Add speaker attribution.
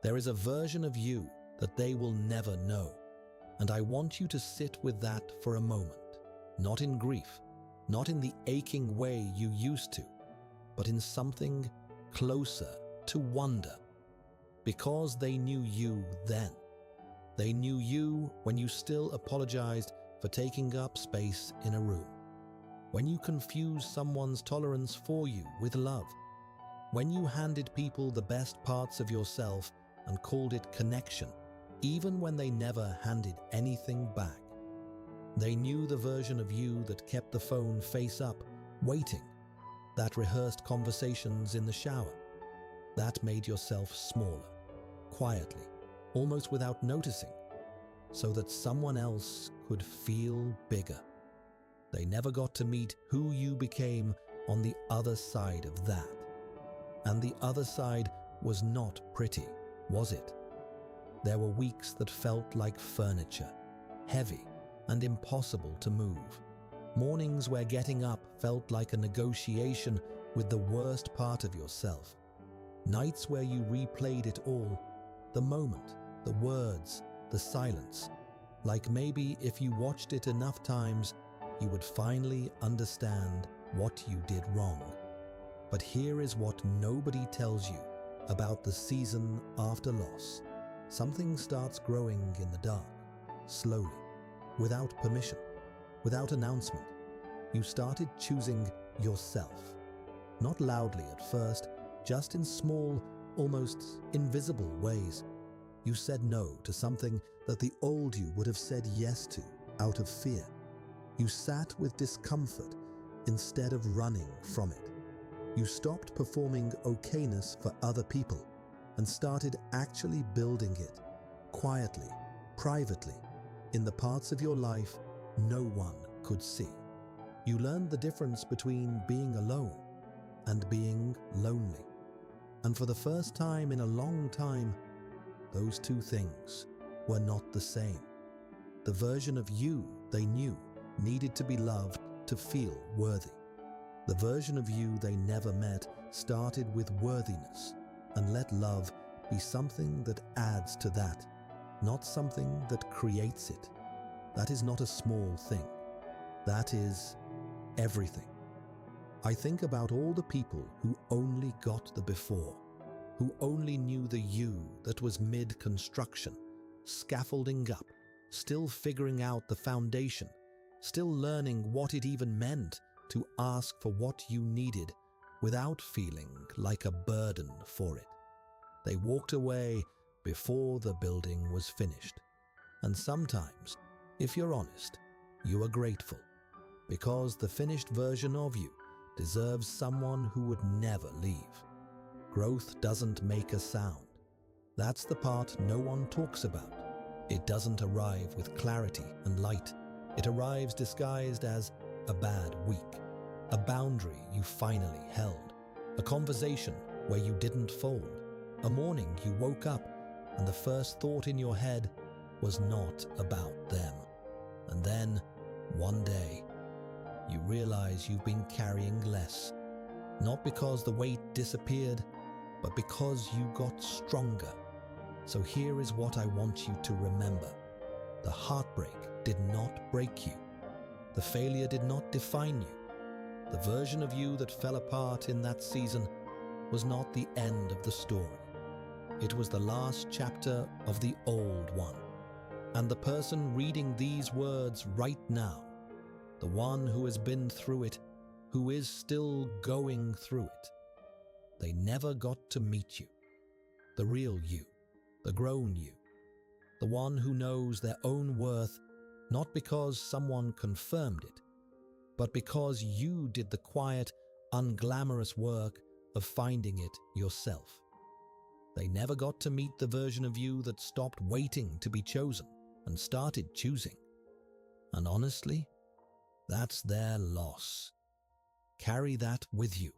Speaker 1: There is a version of you that they will never know. And I want you to sit with that for a moment, not in grief, not in the aching way you used to, but in something closer to wonder. Because they knew you then. They knew you when you still apologized for taking up space in a room. When you confused someone's tolerance for you with love. When you handed people the best parts of yourself and called it connection, even when they never handed anything back. They knew the version of you that kept the phone face up, waiting, that rehearsed conversations in the shower, that made yourself smaller, quietly, almost without noticing, so that someone else could feel bigger. They never got to meet who you became on the other side of that. And the other side was not pretty, was it? There were weeks that felt like furniture, heavy and impossible to move. Mornings where getting up felt like a negotiation with the worst part of yourself. Nights where you replayed it all, the moment, the words, the silence, like maybe if you watched it enough times, you would finally understand what you did wrong. But here is what nobody tells you about the season after loss. Something starts growing in the dark, slowly, without permission, without announcement. You started choosing yourself. Not loudly at first, just in small, almost invisible ways. You said no to something that the old you would have said yes to out of fear. You sat with discomfort instead of running from it. You stopped performing okayness for other people and started actually building it, quietly, privately, in the parts of your life no one could see. You learned the difference between being alone and being lonely. And for the first time in a long time, those two things were not the same. The version of you they knew needed to be loved to feel worthy. The version of you they never met started with worthiness, and let love be something that adds to that, not something that creates it. That is not a small thing. That is everything. I think about all the people who only got the before, who only knew the you that was mid-construction, scaffolding up, still figuring out the foundation, still learning what it even meant to ask for what you needed without feeling like a burden for it. They walked away before the building was finished. And sometimes, if you're honest, you are grateful, because the finished version of you deserves someone who would never leave. Growth doesn't make a sound. That's the part no one talks about. It doesn't arrive with clarity and light. It arrives disguised as a bad week, a boundary you finally held, a conversation where you didn't fold, a morning you woke up and the first thought in your head was not about them. And then, one day, you realize you've been carrying less, not because the weight disappeared, but because you got stronger. So here is what I want you to remember. The heartbreak did not break you. The failure did not define you. The version of you that fell apart in that season was not the end of the story. It was the last chapter of the old one. And the person reading these words right now, the one who has been through it, who is still going through it, they never got to meet you. The real you, the grown you, the one who knows their own worth, not because someone confirmed it, but because you did the quiet, unglamorous work of finding it yourself. They never got to meet the version of you that stopped waiting to be chosen and started choosing. And honestly, that's their loss. Carry that with you.